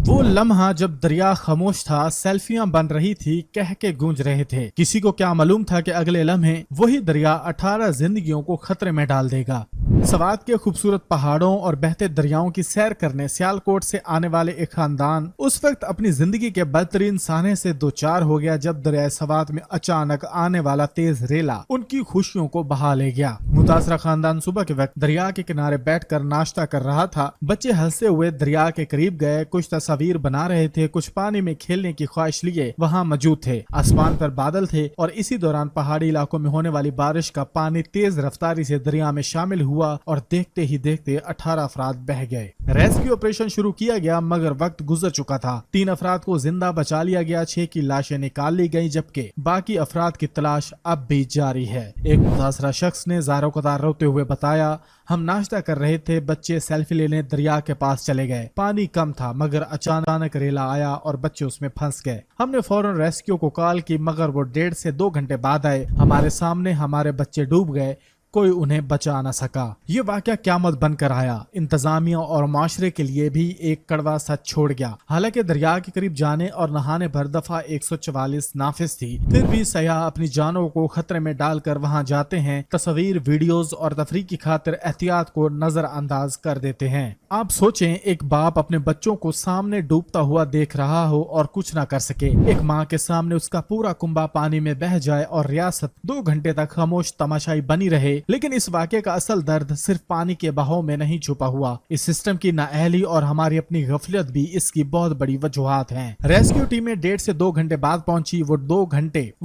وہ لمحہ جب دریا خاموش تھا، سیلفیاں بن رہی تھی، کہہ کے گونج رہے تھے۔ کسی کو کیا معلوم تھا کہ اگلے لمحے وہی دریا 18 زندگیوں کو خطرے میں ڈال دے گا۔ سوات کے خوبصورت پہاڑوں اور بہتے دریاؤں کی سیر کرنے سیالکوٹ سے آنے والے ایک خاندان اس وقت اپنی زندگی کے بدترین سانے سے دوچار ہو گیا جب دریائے سوات میں اچانک آنے والا تیز ریلا ان کی خوشیوں کو بہا لے گیا۔ متاثرہ خاندان صبح کے وقت دریا کے کنارے بیٹھ کر ناشتہ کر رہا تھا۔ بچے ہنستے ہوئے دریا کے قریب گئے، کچھ تصاویر بنا رہے تھے، کچھ پانی میں کھیلنے کی خواہش لیے وہاں موجود تھے۔ آسمان پر بادل تھے اور اسی دوران پہاڑی علاقوں میں ہونے والی بارش کا پانی تیز رفتاری سے دریا میں شامل ہوا اور دیکھتے ہی دیکھتے 18 افراد بہہ گئے۔ ریسکیو آپریشن شروع کیا گیا مگر وقت گزر چکا تھا۔ 3 افراد کو زندہ بچا لیا گیا، 6 کی لاشیں نکال لی گئیں جبکہ باقی افراد کی تلاش اب بھی جاری ہے۔ ایک متاثرہ شخص نے زاروں قطار روتے ہوئے بتایا، ہم ناشتہ کر رہے تھے، بچے سیلفی لینے دریا کے پاس چلے گئے۔ پانی کم تھا مگر اچانک ریلا آیا اور بچے اس میں پھنس گئے۔ ہم نے فوراً ریسکیو کو کال کی مگر وہ 1.5 سے 2 گھنٹے بعد آئے۔ ہمارے سامنے ہمارے بچے ڈوب گئے، کوئی انہیں بچا نہ سکا۔ یہ واقعہ قیامت بن کر آیا، انتظامیہ اور معاشرے کے لیے بھی ایک کڑوا سچ چھوڑ گیا۔ حالانکہ دریا کے قریب جانے اور نہانے پر دفعہ 144 نافذ تھی، پھر بھی سیاح اپنی جانوں کو خطرے میں ڈال کر وہاں جاتے ہیں، تصاویر، ویڈیوز اور تفریح کی خاطر احتیاط کو نظر انداز کر دیتے ہیں۔ آپ سوچیں، ایک باپ اپنے بچوں کو سامنے ڈوبتا ہوا دیکھ رہا ہو اور کچھ نہ کر سکے، ایک ماں کے سامنے اس کا پورا کنبہ پانی میں بہہ جائے اور ریاست 2 گھنٹے تک خاموش تماشائی بنی رہے۔ لیکن اس واقعے کا اصل درد صرف پانی کے بہاؤ میں نہیں چھپا ہوا، اس سسٹم کی نااہلی اور ہماری اپنی غفلت بھی اس کی بہت بڑی وجوہات ہیں۔ ریسکیو ٹیمیں 1.5 سے 2 گھنٹے بعد پہنچی۔ وہ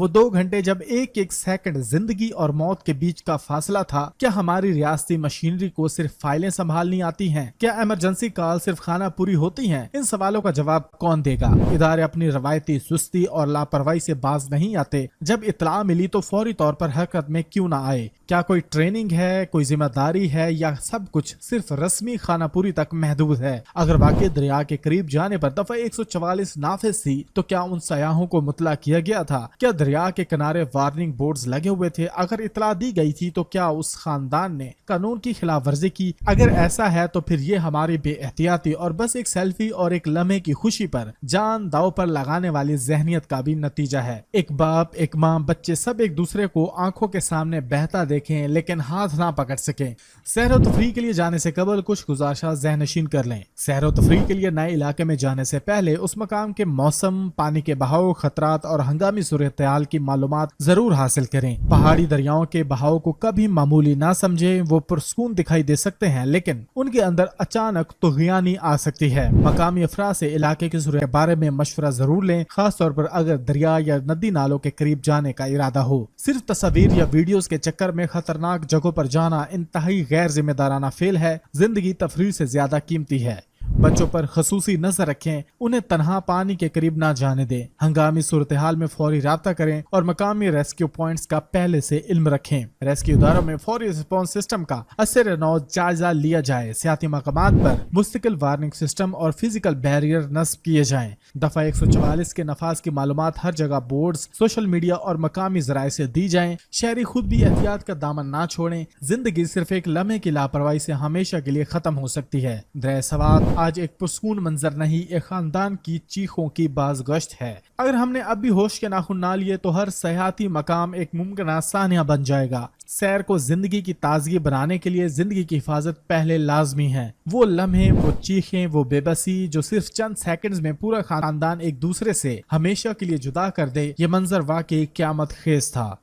2 گھنٹے جب ایک سیکنڈ زندگی اور موت کے بیچ کا فاصلہ تھا۔ کیا ہماری ریاستی مشینری کو صرف فائلیں سنبھالنی آتی ہیں؟ کیا ایمرجنسی کال صرف خانہ پوری ہوتی ہیں؟ ان سوالوں کا جواب کون دے گا؟ ادارے اپنی روایتی سستی اور لاپرواہی سے باز نہیں آتے۔ جب اطلاع ملی تو فوری طور پر حرکت میں کیوں نہ آئے؟ کیا کوئی ٹریننگ ہے، کوئی ذمہ داری ہے، یا سب کچھ صرف رسمی خانہ پوری تک محدود ہے؟ اگر واقعی دریا کے قریب جانے پر دفعہ 144 نافذ تھی تو کیا ان سیاحوں کو مطلع کیا گیا تھا؟ کیا دریا کے کنارے وارننگ بورڈز لگے ہوئے تھے؟ اگر اطلاع دی گئی تھی تو کیا اس خاندان نے قانون کی خلاف ورزی کی؟ اگر ایسا ہے تو پھر یہ ہماری بے احتیاطی اور بس ایک سیلفی اور ایک لمحے کی خوشی پر جان داؤ پر لگانے والی ذہنیت کا بھی نتیجہ ہے۔ ایک باپ، ایک ماں، بچے سب ایک دوسرے کو آنکھوں کے سامنے بہتا دیکھیں لیکن ہاتھ نہ پکڑ سکیں۔ سیر و تفریح کے لیے جانے سے قبل کچھ گزارشات ذہن نشین کر لیں۔ سیر و تفریح کے لیے نئے علاقے میں جانے سے پہلے اس مقام کے موسم، پانی کے بہاؤ، خطرات اور ہنگامی صورتحال کی معلومات ضرور حاصل کریں۔ پہاڑی دریاؤں کے بہاؤ کو کبھی معمولی نہ سمجھیں، وہ پرسکون دکھائی دے سکتے ہیں لیکن ان کے اندر اچانک طغیانی آ سکتی ہے۔ مقامی افراد سے علاقے کی صورت کے بارے میں مشورہ ضرور لیں، خاص طور پر اگر دریا یا ندی نالوں کے قریب جانے کا ارادہ ہو۔ صرف تصاویر یا ویڈیوز کے چکر میں خطرناک جگہوں پر جانا انتہائی غیر ذمہ دارانہ فعل ہے۔ زندگی تفریح سے زیادہ قیمتی ہے۔ بچوں پر خصوصی نظر رکھیں، انہیں تنہا پانی کے قریب نہ جانے دیں۔ ہنگامی صورتحال میں فوری رابطہ کریں اور مقامی ریسکیو پوائنٹس کا پہلے سے علم رکھیں۔ ریسکیو اداروں میں فوری رسپانس سسٹم کا اثر نو جائزہ لیا جائے۔ سیاحتی مقامات پر مستقل وارننگ سسٹم اور فزیکل بیریئر نصب کیے جائیں۔ دفعہ 144 کے نفاذ کی معلومات ہر جگہ بورڈز، سوشل میڈیا اور مقامی ذرائع سے دی جائیں۔ شہری خود بھی احتیاط کا دامن نہ چھوڑیں۔ زندگی صرف ایک لمحے کی لاپرواہی سے ہمیشہ کے لیے ختم ہو سکتی ہے۔ دریائے سوات آج ایک پرسکون منظر نہیں، ایک خاندان کی چیخوں کی بازگشت ہے۔ اگر ہم نے اب بھی ہوش کے ناخن نہ لیے تو ہر سیاحتی مقام ایک ممکنہ سانحہ بن جائے گا۔ سیر کو زندگی کی تازگی بنانے کے لیے زندگی کی حفاظت پہلے لازمی ہے۔ وہ لمحے، وہ چیخیں، وہ بے بسی جو صرف چند سیکنڈز میں پورا خاندان ایک دوسرے سے ہمیشہ کے لیے جدا کر دے، یہ منظر واقعی قیامت خیز تھا۔